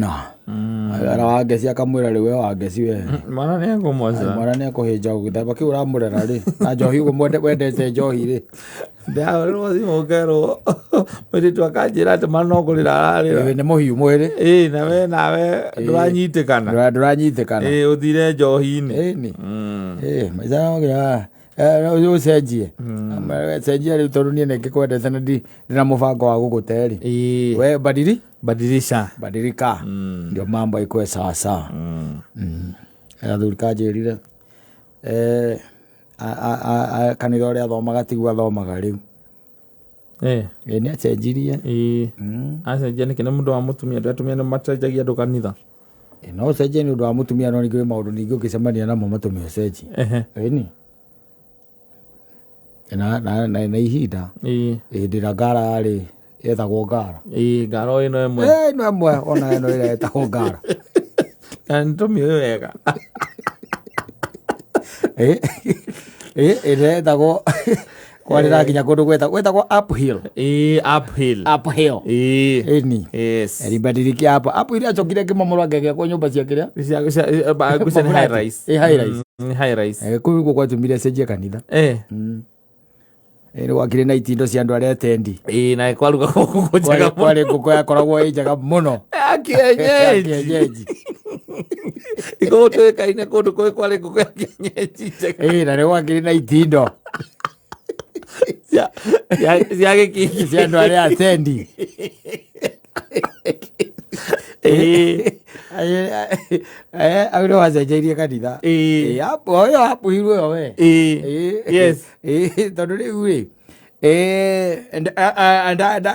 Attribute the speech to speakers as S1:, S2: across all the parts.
S1: Ara wangeci akamwira riwe wangeci we
S2: mwana ni akomwaza
S1: mwana ni akohinja githaba ki uramurera ri na njohi umwende wendete njohi ri
S2: nda ro mugero muri twakanjira ati mwana okurira ari
S1: ni muhiu mwiri
S2: nawe duranyitikana uthire njohi-ini
S1: maica ngira ucenjie cenjia riu tondu nie ningikwendete na ndina mubango wa guguteri we badilika ndio mambo ikwe sawa athuri kanjirire kanitha uria athomaga tiguo athomaga riu ni acenjirie
S2: acenjia niki ni mundu wa mutumia ndu atumia ni macenjagia andu kanitha
S1: no ucenjie ni undu wa mutumia no ningi maundu ningi ukicemania namo matumia ucenjie ni na ihinda ndira ngara ri yethagwo ngara
S2: ngara ino emwe
S1: ona ino ira yetagwo ngara
S2: ntumie wega
S1: ira yetagwo kwarira nginya kundu gwetagwo uphill ni eribadiliki hapo ile achokire kimomoro ngege kwa nyumba cia kiria
S2: high rise
S1: kuko kwatumire cenjia kanitha ni wakire na itindo cia andu aria atendi
S2: na kwaruga kuko
S1: kwari kuko yakoragwo injaga muno
S2: akienyeji iko twekaine kundu kwari kuko akienyeji
S1: na ni wakire na itindo
S2: cia gikiki
S1: cia andu aria atendi agire wacenjeirie kanitha hapo hirwe we tondu riu ri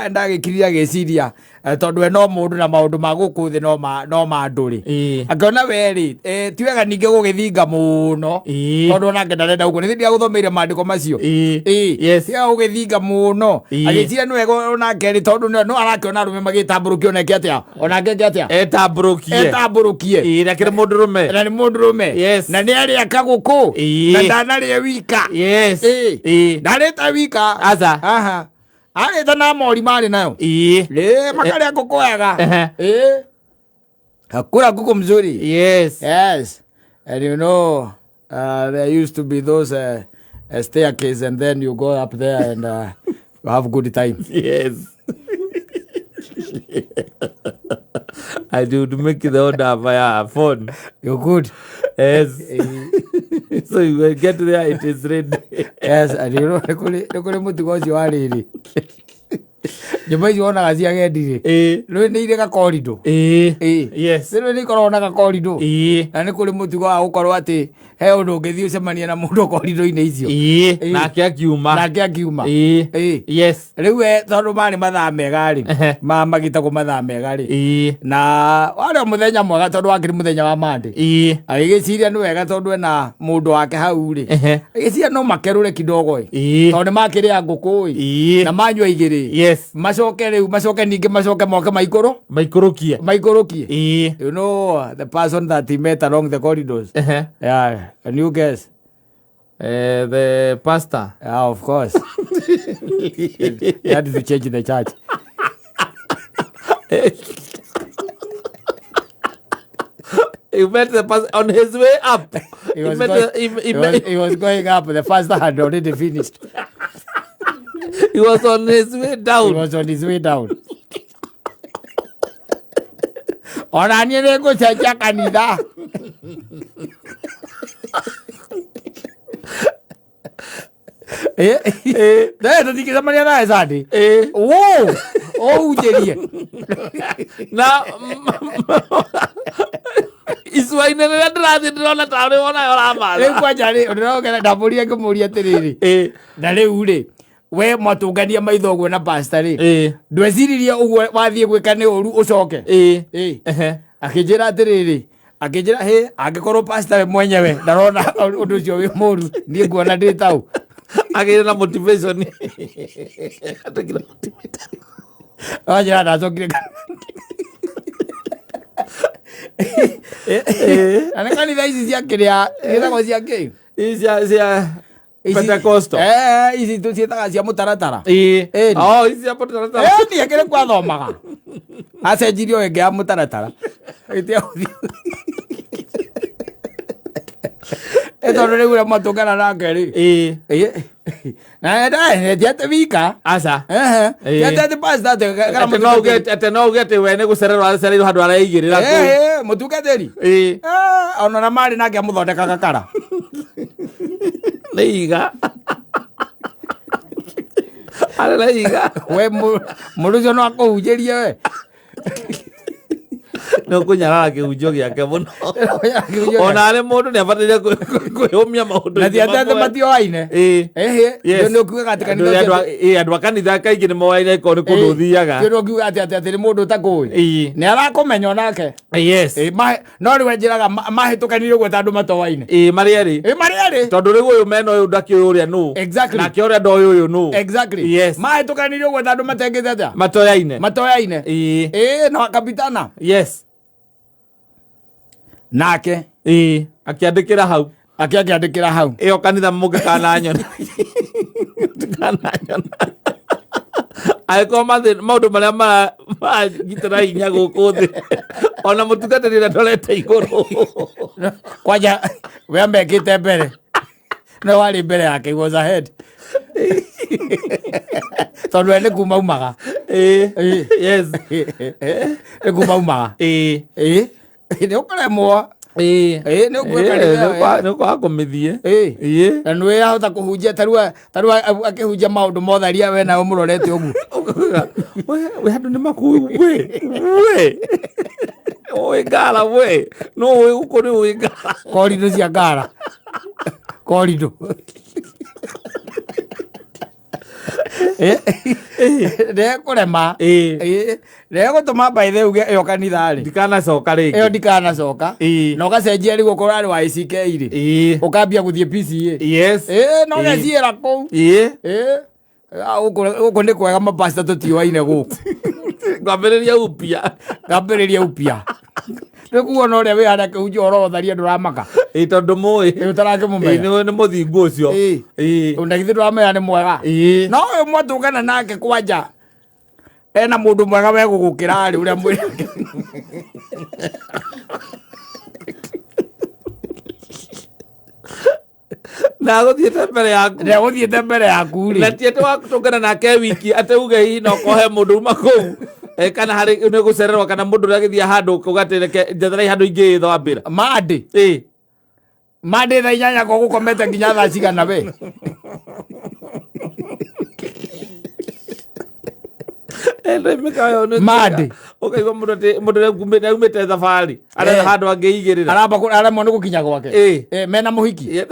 S1: ndagikirira giciria tondu no mundu na maundu ma guku thi no ma andu ri akiona we ri tiwega ningi gugithinga muno tondu nake ndarenda guku nithia guthomeire maandiko macio tia gugithinga muno agiciria ni wega onake ri tondu no arakiona arume magitamburukia onake atia onake atia etamburukie
S2: na kiri mundurume
S1: na ni mundurume na ni aria kaguku na ndanari wika ndareta wika aha areta na mori mari nayo makari akukoyaga hakuna kuku mzuri
S2: yes
S1: and you know there used to be those staircase and then you go up there and you have good time
S2: I do make the order via phone.
S1: You're good.
S2: Yes. So you will get there, it is ready.
S1: Yes, and you know, nekule mutu gozi wariri. Nyumba ici wonaga cia gendi ri ni ire ga corridor
S2: yes
S1: ni ni korona ga corridor na ni kuri mutugo wa gukorwo ati he undu ungithi ucemania na mundu corridor-ini icio
S2: nake akiuma yes
S1: riu we tondu mari mathaa mega ri magitagwo mathaa mega ri na wari muthenya mwega tondu wakiri muthenya wa Monday agiciria ni wega tondu ena mundu wake hau ri agiciria no makerure kidogo tondu makiria nguku na manywa igiri macoke ningi macoke moke maikurukie you know the person that he met along the corridors yeah, can you guess
S2: the pastor
S1: of course he had to change the church
S2: he met the pastor on his way up
S1: he was going up the pastor had already finished.
S2: He was on his way down.
S1: Ona nie ne go chacha kanitha. Ndio ndikiza mania na ezadi. Ujerie.
S2: Na iswaine ne ndirathi ndona tawe wona yora mala.
S1: Kwa jari ndĩrogera ndamuria ngĩmũria atĩrĩrĩ. Na rĩu rĩ we matungania maitho gwe na pastor ri ndweciririe uguo wathie gwika ni uru ucoke akijira atiriri akijira he angikorwo pastor mwenyewe ndarona undu ucio wi muru nie nguona ndi tau
S2: agire na motivation
S1: atakira motivation ajira ndacokire ana kanitha ici cia kiria ithagwo cia ki
S2: cia Pentecostal
S1: ici tucietaga cia mutaratara
S2: ici cia mutaratara
S1: ni akire kwa thomaga acenjirio ĩngĩ ya mũtaratara ĩtondũ rĩu ũrĩa matũngana nake rĩ na ndiate wika
S2: aca
S1: ndiate pasta
S2: ate no uge atĩ we nĩ gũcererwo acereirwo handũ araigĩrĩra
S1: mũtungatĩri ona na marĩ nake amũthondekaga kara
S2: nĩ iga arĩ na iga
S1: we mũndũ ũcio no akũhunjĩrie we
S2: no kunyarara kĩhunjio gĩake mũno ona arĩ mũndũ nĩ abatairie kwĩhũmia maũndũ
S1: na thiatete matioaine nĩ ũkiugaga atĩ
S2: andũ a kanitha kaingĩ nĩ moaine ko nĩ kũndũ ũthiaga
S1: nĩ ũkiuga atĩ nĩ mũndũ ũtakũĩ nĩ arakũmenya onake no rĩu njĩraga mahĩtũkanirie ũguo ta andũ matoaine
S2: marĩ erĩ tondũ rĩu ũyũ mena ũyũ ndakĩũĩ ũrĩa nũ nake ũrĩa ndoĩ ũyũ nũ
S1: mahĩtũkanirie ũguo ta andũ matengĩte atĩa matoyaine no akapitana nake
S2: akĩandĩkĩra hau
S1: ĩyo
S2: kanitha mũngĩkananyona agĩkorwo maũndũ marĩa maragitĩra hinya gũkũ thĩ ona mũtungatĩri ũrĩa ndorete igũrũ
S1: kwanja we mekĩte mbere no warĩ mbere yake was ahead tondũ we nĩ kuma umaga nĩ kuma umaga nĩ ũkũremwo
S2: nĩ ũkwaga kũmĩthiĩ
S1: na nĩ wĩyahota kũhunjia tarua akĩhunjia maũndũ motharia we nawe mũrorete ũguo
S2: we handũ nĩ makũĩ ũĩ ngara we no ũĩ gũkũ nĩ ũĩ ngara
S1: koridũ cia ngara koridũ ndekũrema ndegũtũma baithe uge ĩyo kanitha-rĩ
S2: ndikanacoka rĩngĩ
S1: ĩyo ndikanacoka na ũgacenjia rĩu ũkorwo arĩ wa ICK-rĩ ũkambia gũthiĩ PCA no geciĩra kũu gũkũ nĩ kwega mapasta tũtioaine gũkũ ngambĩrĩria upia nĩ kuona ũrĩa wĩ harĩa kĩhunjio ũrotharia ndũramaka
S2: tondũ mũĩ
S1: ũtarakĩmũmenya
S2: nĩ mũthingu ũcio
S1: ndagithĩ ndũramenya nĩ mwega no ũyũ mwatũngana nake kwanja ena mũndũ mwega we gũgũkĩra rĩ ũrĩa mwĩ
S2: na gũthiĩte mbere yaku
S1: rĩ
S2: na ti atĩ watũngana nake wiki atĩ uge hihi no kohe mũndũ uma kũu kana harĩ nĩ gũcererwo kana mũndũ ũrĩa agĩthiĩ handũ ũgatĩreke njetherei handũ ingĩ ĩthambĩra
S1: mandĩ thaa inyanya ko gũkomete nginya thaa cigana we mandĩ
S2: ũkaigua mũndũ aumĩte thabarĩ arenda handũ angĩigĩrĩra
S1: aremwo nĩ gũkinya gwake mena mũhiki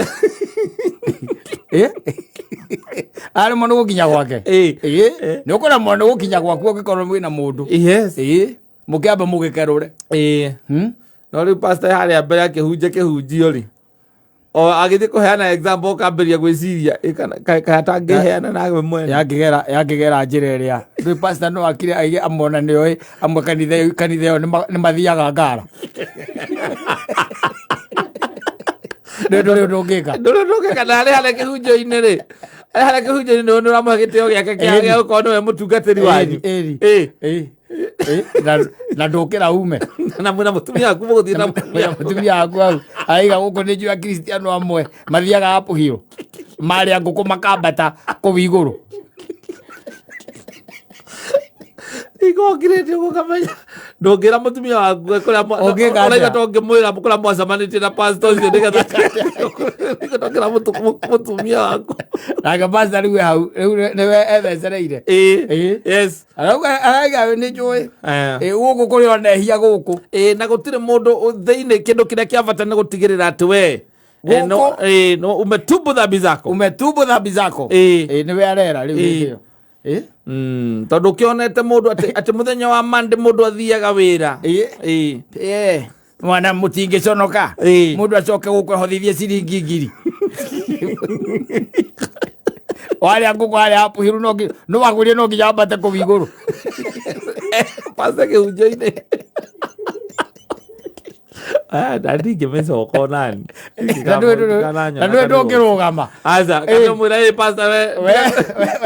S1: aremwo nĩ gũkinya gwake nĩ ũkũremwo nĩ gũkinya gwaku ũngĩkorwo wĩna mũndũ mũkĩamba mũgĩkerũre
S2: no rĩu pastor harĩa mbere akĩhunjia kĩhunjio rĩ o agĩthiĩ kũheana example ũkambĩrĩria gwĩciria katangĩheana nawe mwene
S1: yakĩgera njĩra ĩrĩa rĩu pastor no akire aige amona nĩoĩ amwe kanitha ĩyo nĩ mathiaga ngara ndũrĩ
S2: ndũngĩka na arĩ harĩa kĩhunjio-inĩ rĩ harĩa kĩhunjio-inĩ nĩ ũramũhe gĩtĩo gĩake kĩa gũkorwo nĩwe mũtungatĩri wanyu
S1: na ndũkĩra ume
S2: na mũtumia waku mũgũthiĩ na
S1: mũtumia waku hau aiga gũkũ nĩ njũĩ akristiano amwe mathiaga hapuhio marĩa ngũkũ makambata kũu igũrũ
S2: igokirĩtio gũkamenya ndũngĩra mũtumia waku kũrĩa tongĩmwĩra kũrĩa mwacemanĩtie na pastor ũcio nĩgetha ndũngĩra mũtumia waku
S1: nake pastor rĩu hau rĩu nĩwe ethecereire arauga nĩ njũĩ gũkũ kũrĩ onehia gũkũ
S2: na gũtirĩ mũndũ thĩinĩ kĩndũ kĩrĩa kĩa bata nĩ gũtigĩrĩra atĩ we umetubu dhambi zako
S1: nĩwe arera rĩu
S2: tondũ ũkĩonete mũndũ atĩ mũthenya wa mande mũndũ athiaga wĩra
S1: mwana mũtingĩconoka mũndũ acoke gũkwehotithie ciringi ngiri warĩa ngũkũ harĩa hapuhiru no wagũrie no nginya wambate kũu igũrũ
S2: pase kĩhunjio-inĩ Dadi ngĩmĩcoka nani.
S1: Na nĩ ndũngĩrũgama.
S2: Aca kamũmwĩra pastor we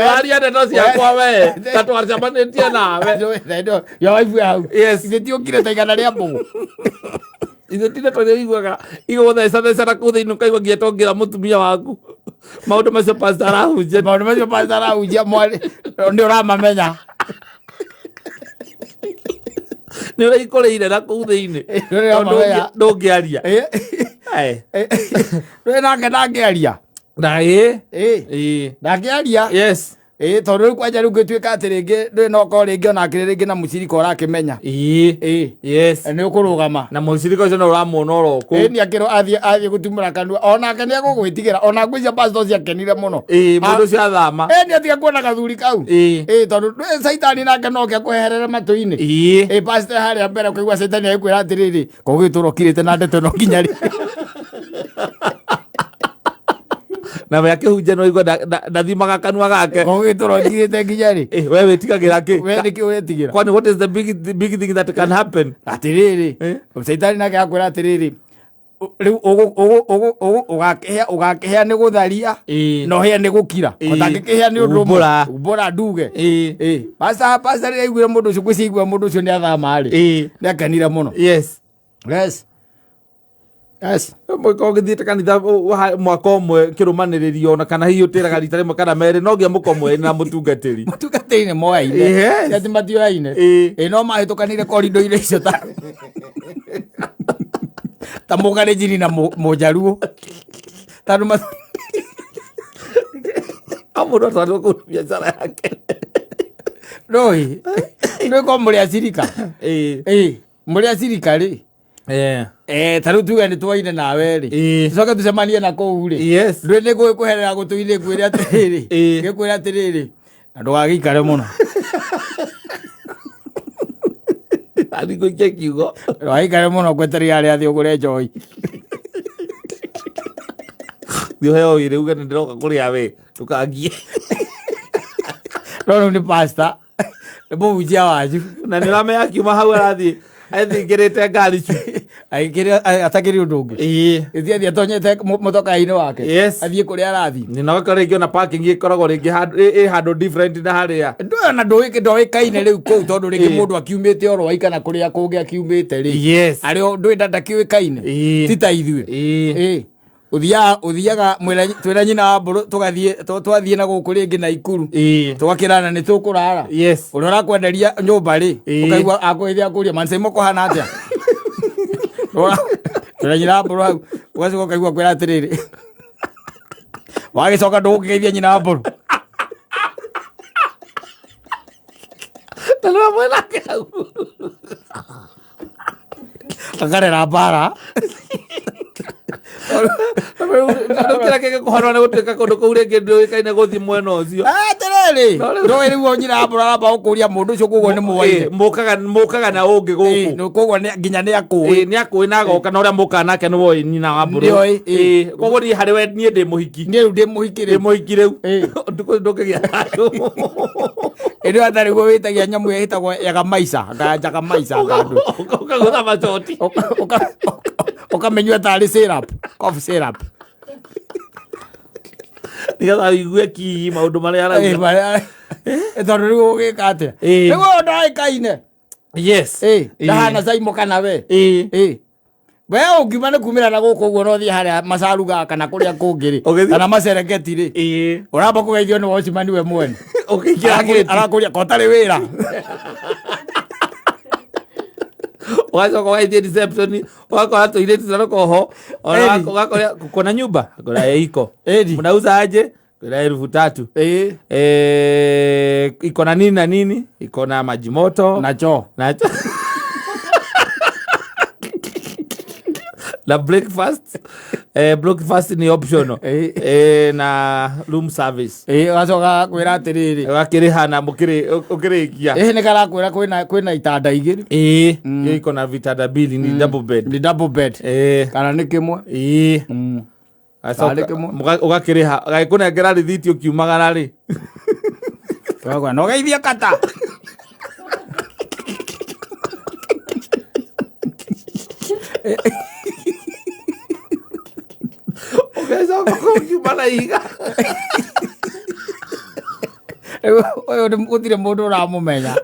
S2: aria ndeto ciakwa we ta twacemanĩtie nawe.
S1: Yo waifu hau.
S2: Yes.
S1: Ithe tiũkire ta igana rĩa mbũgũ.
S2: Ithe tine tũrĩa iguaga igũtheca kũu thĩinĩ ũkaigua ngĩetongera mũtumia waku. Maũndũ macio pastor arahunjia.
S1: Maũndũ macio pastor arahunjia mwarĩ nĩ ũramamenya.
S2: Nĩ ũraikũrĩire na kũu thĩinĩ. Ndũngĩaria.
S1: Rwĩ nake ndangĩaria. Ndangĩaria.
S2: Yes.
S1: Tondũ rĩu kwanja rĩu ngĩtuĩka atĩ rĩngĩ ndũĩ no korwo rĩngĩ ona kĩrĩ rĩngĩ na mũcirika ũrakĩmenya.
S2: Yes.
S1: Nĩ ũkũrũgama.
S2: Na mũcirika ũcio no ũramuona oro kũu.
S1: Nĩ akĩrwo athiĩ gũtumũra kanua. Onake nĩ egũgwĩtigĩra. Ona ngwĩcia pastor ũcio akenire mũno.
S2: Mũndũ ũcio athama.
S1: Nĩ atiga kuona gathuri kau. Tondũ Saitani nake no akũheherere matũ-inĩ. Pastor harĩa mbere kũigua Saitani agĩkwĩra atĩrĩrĩ, kũgĩtũra ũkirĩte na ndeto ĩno nginya rĩ.
S2: Na we akĩhunjia no igua ndathimaga kanua gake.
S1: Kũgĩtũra ũkirĩte nginya rĩ.
S2: We wĩtigagĩra kĩ?
S1: We nĩkĩ wĩtigĩra?
S2: Kwani what is the big thing that can happen?
S1: Atĩrĩrĩ. Saitani nake akwĩra atĩrĩrĩ, rĩu ũgakĩhĩa nĩ gũtharia na ũhĩa nĩ gũkira. Ũtangĩkĩhĩa nĩ ũndũ ũmwe. Umbũra nduge. Pastor rĩrĩa aiguire mũndũ ũcio ngwĩciria aigua mũndũ ũcio nĩ athama rĩ. Nĩ akenire mũno.
S2: Yes. Ũgĩthiĩte kanitha mwaka ũmwe kĩrũmanĩrĩrio ona kana hihi ũtĩraga rita rĩmwe kana merĩ no nginya mũkomwe na mũtungatĩri. Mũtungatĩri
S1: nĩ moyaine. Ati matioyaine. No mahĩtũkanire koridoro-inĩ icio ta Mũkalenjin na Mũjaluo. Tondũ
S2: mũndũ atwarĩtwo kũu biacara yake.
S1: Nĩ ko mũrĩ acirika. Mũrĩ acirika rĩ. Ta rĩu tuge nĩ twaine nawe rĩ. Tũcoke tũcemanie na kũu rĩ. Ndũĩ nĩ gũkũherera gũtũ-inĩ ngwĩre atĩrĩrĩ. Ngĩkwĩra atĩrĩrĩ. Na ndũgagĩikare mũno.
S2: Ndũgagĩikare kiugo.
S1: Ndũgagĩikare mũno gwetereire arĩa athĩ ũgũre njohi.
S2: Ndĩheo ire uga nĩ ndĩroka kũrĩa we. Ndũkangie.
S1: No rĩu nĩ pastor. Nĩ mũhunjia wanyu. Na
S2: nĩ ũramenya akiuma hau arathiĩ. Athingĩrĩte ngari icio.
S1: Atakĩrĩ ũndũ ũngĩ. Athiĩ atonyete mũtoka-inĩ wake. Athiĩ kũrĩa arathiĩ.
S2: Nĩ ũgakora rĩngĩ ona parking ĩkoragwo rĩngĩ handũ different na harĩa.
S1: Ona ndũĩkaine rĩu kũu tondũ rĩngĩ mũndũ akiumĩte oro waika na kũrĩa kũngĩ akiumĩte rĩ. Arĩ ndũĩ ndakĩũĩkaine. Ti ta ithuĩ. Ũthiaga twĩra nyina wa mbũrũ twathiĩ na gũkũ rĩngĩ Naikuru. Tũgakĩrana nĩ tũkũrara. Ũrĩa ũrakwenderia nyũmba rĩ. Ũkaigua akũgeithia akũria manicai mũkũhana atĩa. Twĩra nyina wa mbũrũ hau. Ũgacoka ũkaigua kwĩra atĩrĩrĩ. Wagĩcoka ndũgũkĩgeithia nyina wa mbũrũ.
S2: Na nĩ wamwĩnake hau.
S1: Akarera mbara.
S2: Kĩrĩa kĩngĩkũhana nĩ gũtuĩka kũndũ kũu rĩngĩ ndũĩkaine gũthiĩ mwena ũcio.
S1: Atĩrĩrĩ, ndũĩ rĩu nyina wa mbũrũ aramba gũkũria mũndũ ũcio koguo nĩ mũwaine.
S2: Mũkaga na ũngĩ gũkũ.
S1: Koguo nginya nĩ akũĩ.
S2: Nĩ akũĩ na agoka na ũrĩa mũkaga nake nĩ woĩ nyina wa mbũrũ. Koguo niĩ harĩ we niĩ ndĩ mũhiki.
S1: Niĩ rĩu ndĩ mũhiki rĩu.
S2: Ndĩ mũhiki rĩu. Ndũkĩgĩa thayũ.
S1: Ĩrĩ atari gwo wĩtagia nyamũ ĩtagwo yagamaica. Yagamaica ngandũ.
S2: Ũkagũtha macoti.
S1: Ũkamenyua tarĩ syrup. Cough syrup.
S2: Nĩgetha ũigue ki maũndũ marĩa arauga.
S1: Tondũ rĩu ũgĩka atĩa. Rĩu ndũĩkaine.
S2: Yes.
S1: Ndahana Saimo kana we. We ũngiuma nĩ kumĩra na gũkũ ũguo no thiĩ harĩa macaruga kana kũrĩa kũngĩ rĩ. Kana macerengeti rĩ. Ũramba kũgeithio nĩ wocimani we mwene. Arakũria kotarĩ wĩra.
S2: Ũgacoka ũgaithie reception ũgakora tũirĩtu tũroko ho. Ũgakora kuna nyumba. Ngora iko. Mnauza aje? Ngora 3,000. Iko na nini na nini? Iko na maji moto.
S1: Na choo.
S2: La breakfast. Breakfast ni optional. Na room service.
S1: Ũgacoka kwĩra atĩrĩrĩ.
S2: Ũgakĩrĩha na ũkĩrĩkia.
S1: Nĩ karakwĩra kwĩna itanda igĩrĩ.
S2: Yo iko na vitanda mbili ni double bed.
S1: Ni double bed. Kana nĩ kĩmwe.
S2: Ũgakĩrĩha. Agĩkũnengera rĩthiti ũkiumagara rĩ.
S1: No geithia kata.
S2: Kiumana iga.
S1: Oyo gutire mundu uramumenya.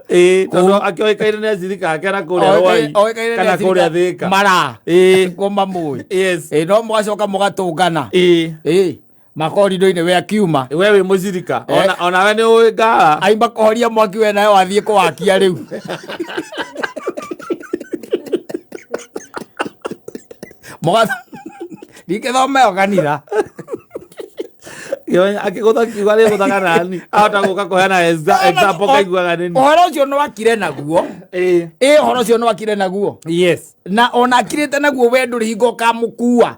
S2: Tondu akioikaine ni acirika ake na kuria Rwai kana kuria Thika.
S1: Mara. Ngoma mui.
S2: Yes.
S1: No mugacoka mugatungana. Makorido-ini we akiuma.
S2: We wi mucirika. Ona we ni uwi ngawa.
S1: Aimba kuhoria mwaki we nayo athie kuwakia riu. Ndikithome o kanitha.
S2: Akigutha kiuga ri guthaga nani ahota guka kuheana example kaiguaga nini.
S1: Uhoro ucio no akire naguo. Uhoro ucio no akire naguo.
S2: Yes.
S1: Na ona akirite naguo we nduri hingo kamukua.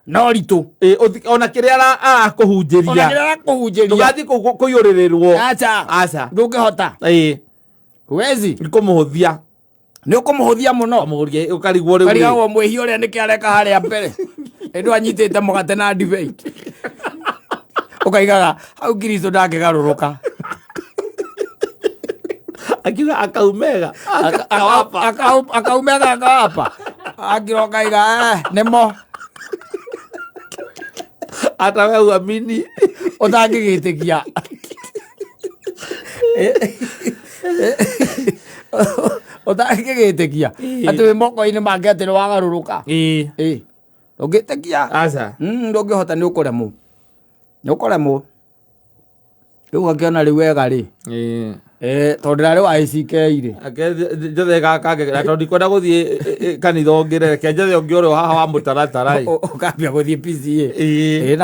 S1: No ritu.
S2: Ona kiria arakuhunjiria.
S1: Ona kiria arakuhunjiria.
S2: Ndugathi kuyuririrwo.
S1: Acha. Ndungihota. Wezi.
S2: Nikumuhuthia.
S1: Ni ukumuhuthia muno.
S2: Amuhurie ukarigwo riu.
S1: Karigwo mwihio ria nikiareka haria mbere. Endu anyitite mugate na ndibei. Ukaigaga hau Kristo ndakigaruruka.
S2: Akiuga akaumega.
S1: Akaumega akawapa. Akiroka iga nemo.
S2: Ata we uamini.
S1: Utangigitikia. Utangigitikia. Ati we moko-ini make ati ni wagaruruka. Ndungitikia.
S2: Aca.
S1: Ndungihota ni ukuremwo. Ni ukuremwo. Riu akiona riu wega ri. Tondu rari wa ICK-ri.
S2: Njothe gaka na tondu ndikwenda guthie kanitha ongire reke njothe ungi uri haha wa mutaratara.
S1: Ukambia guthie PCA.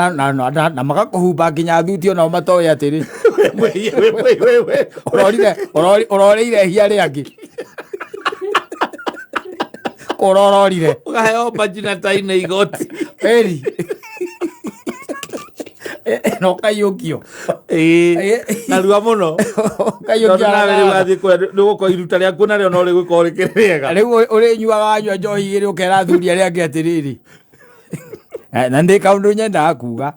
S1: Na magakuhumba nginya thuti onao matoe atiri. Urorire ihia riangi. Kurororire.
S2: Ukaheo bajina taine igoti.
S1: Eri. No kayukio.
S2: Na ruwa muno.
S1: Kayukio
S2: na wathi kwa nuko iruta ria kuna rio no ri guko rikiriega.
S1: Riu uri nyuaga njohi iri ukera thuri aria angi atiriri. Na ndi kaundu nyenda kuga.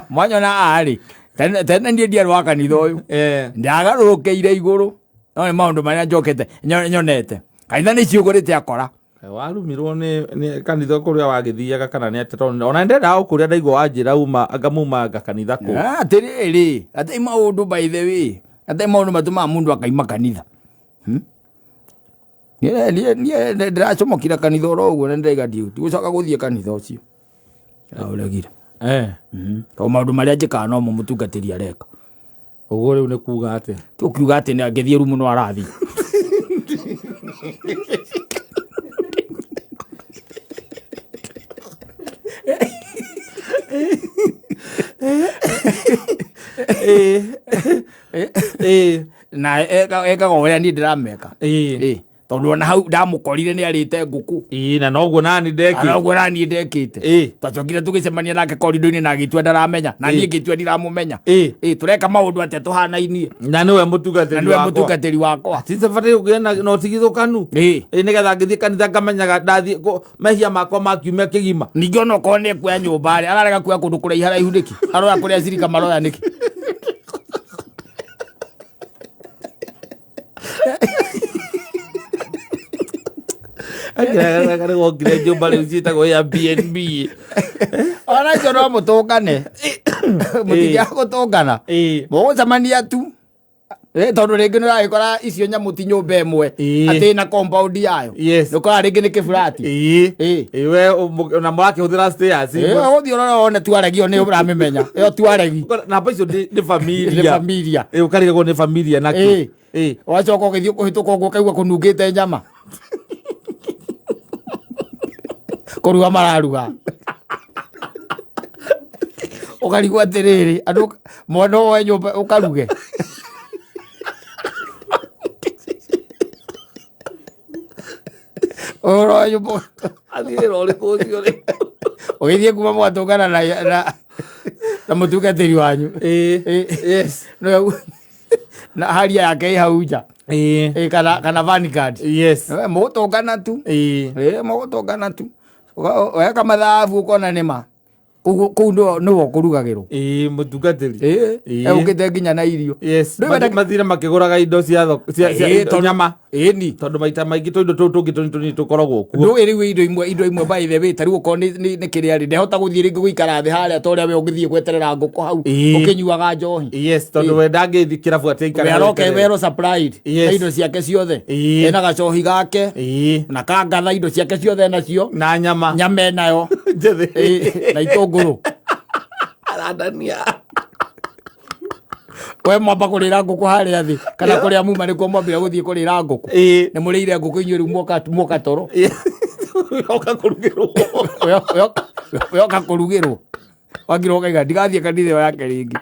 S1: Mwanyona ari. Tena ndie ndia kanitha uyu. Ndiagarurukeire iguru. No ni maundu maria njokete nyonete. Kanitha ni ciugurite akora.
S2: Warumirwo ni kanitha kuria wagithiaga kana ni ati ona ndenda ukuria ndaigwa wanjira uma agamuma kanitha ku.
S1: Atiriri ati maundu by the way. Ati maundu matuma mundu akaima kanitha. Nie ndiracomokira kanitha oro uguo na ndaiga ndigucoka guthie kanitha ucio. Auregire. To maundu maria njikaga no mutungatiri areka.
S2: Uguo riu ni kuga ati.
S1: Tukiuga ati ni angithie rumu no arathi. Na eka goya ni ndirameka. Tondu ona hau ndamukorire ni arite nguku.
S2: Na noguo nani ndekite.
S1: Noguo nani ndekite. Twacokire tugicemania nake korido-ini na gitwe ndaramenya. Na nie gitwe ndiramumenya. Tureka maundu ate tuhanainie.
S2: Na niwe mutungatiri
S1: wakwa.
S2: Tisa fari ugena no tigithukanu. Nigetha ngithie kanitha ngamenyaga ndathie mehia makwa makiumia kigima.
S1: Ningi ona ko ne kwa nyumba ri ararega kuya kundu kuria haraihu niki. Aroya kuria cirika maroya niki.
S2: Akira gokire njumba riu ciitagwo ya BNB.
S1: Ona icio no mutungane. Mutigia gutungana. Mugucemania tu. Tondu ringi ni uragikora icio nyamu ti nyumba imwe ati na compound yayo. Nukora ringi ni kifurati.
S2: We ona murakihuthira stairs.
S1: Uthii urora wone twaregio ni uramimenya. Iyo twaregi.
S2: Na pa icio ni familia.
S1: Ni familia.
S2: Ukarigwo ni familia naki.
S1: Wacoka ugithii kuhituka uguo kaigua kunungite nyama. Kuruga mararuga. Ukarigwa atiriri andu mwana wa nyumba ukaruge. Oro nyumba
S2: athire uri kucio ri.
S1: Ugithie kuma mwatungana na mutungatiri wanyu.
S2: Yes.
S1: No na haria yake hau nja. Kana van card.
S2: Yes.
S1: Mugutungana tu. Mugutungana tu. Weka mathabu ukona nima. kuu no kurugagirwo
S2: mutungatiri
S1: ukite nginya na irio
S2: mathire makiguraga indo cia nyama ni tondu maita maingi indo tungi tukoragwo kuo
S1: ndu iri indo imwe by the way tari uko ni kiria ri ndehota guthie ringi guikara thi haria toria we ungithie gweterera nguku hau ukinyuaga njohi
S2: tondu we ndangithi kirabu atikara
S1: aroke wero supplied indo ciake ciothe ena gacohi gake na kangatha indo ciake ciothe nacio
S2: na nyama
S1: nayo na itunguru
S2: aradania
S1: we mwamba kurira nguku haria thi kana kuria muma nikuo mwambire guthie kurira nguku ni murire nguku inyu riu muka toro yoka kurugirwo wangirwo kaiga ndigathie kanitha yake ringi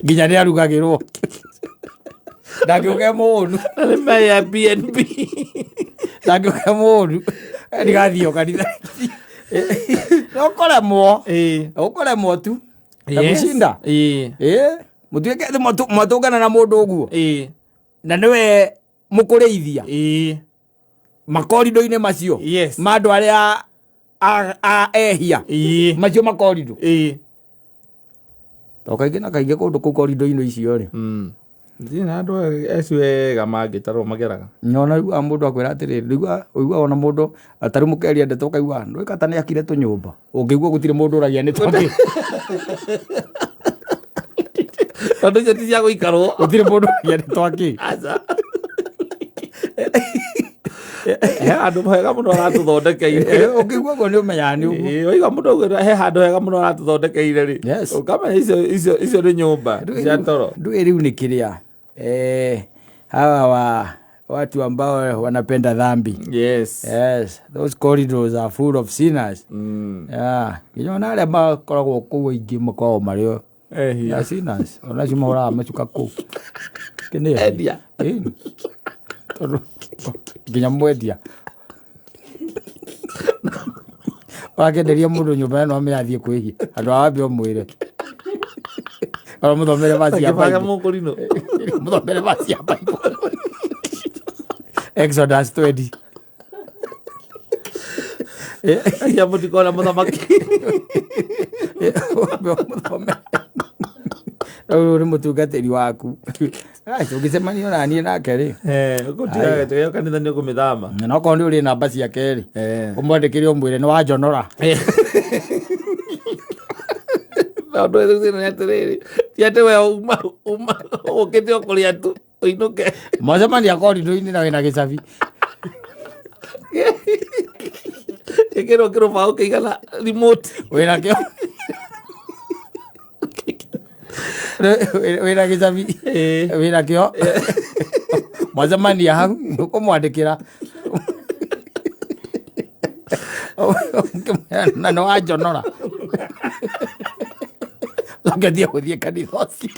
S1: nginya ni arugagirwo ndakiuge munu
S2: ya BNB
S1: ndakiuge munu ndigathie kanitha ukoremwo tu gushinda mutuike mwatungana na mundu uguo na niwe mukurithia makorido-ini macio mandu aria ehia macio makorido to kaingĩ na kaingĩ kũndũ kũu korido-inĩ icio rĩ
S2: thina andu acio wega mangitarwo mageraga
S1: nyona rĩu mũndũ akwĩra atĩrĩrĩ rĩu ũigua ona mũndũ atarĩ mũkeri endete ũkaigua ndũĩka ta nĩakire tũnyũmba ũngĩigua gũtirĩ mũndũ ũragia nĩ tondũ
S2: tondũ icio ti cia gũikarwo
S1: gũtirĩ mũndũ ũragia nĩ twakĩ
S2: he handũ hega mũno aratũthondekeire
S1: ũngĩigua guo nĩ ũmenyaga nĩ ũguo
S2: waiga mũndũ augĩra he handũ hega mũno aratũthondekeire rĩ ũkamenya icio nĩ nyũmba cia toro
S1: ndũĩ rĩu nĩ kĩrĩa hawa watu ambao wanapenda dhambi
S2: yes
S1: those corridors are full of sinners nginya arĩa makoragwo kũu aingĩ makoragwo marĩ o sinners onacio mahoraga macuka kũu
S2: endia
S1: nginya mwendia wakenderia mũndũ nyũmba ĩno amenya athiĩ kwĩhia andũ a wambe ũmwĩre ona mũthomere vaci ya Bible mũthomere vaci ya Bible Exodus 20
S2: ya mũtikona mũthamaki
S1: ũyũ nĩ mũtungatĩri waku ũngĩcemania naniĩ nake rĩ
S2: gũtigagetegeyo kanitha nĩ ũkũmĩthama
S1: na okorwo nĩ ũrĩ namba ciake rĩ ũmwandĩkĩre ũmwĩre nĩ wanjonora
S2: ũndũ ũyũ nĩ atĩrĩrĩ ti atĩ we uma ũkĩte ũkũrĩa tu ũinũke
S1: mwacemania korido-inĩ na wĩna gĩcabi
S2: ĩkĩrwo kĩrũbaũ kĩigana remote
S1: wĩna kĩo wĩna gĩcabi wĩna kĩo mwacemania hau ũkũmwandĩkĩra na nĩ wanjonora ũkĩthiĩ gũthiĩ kanitha ũcio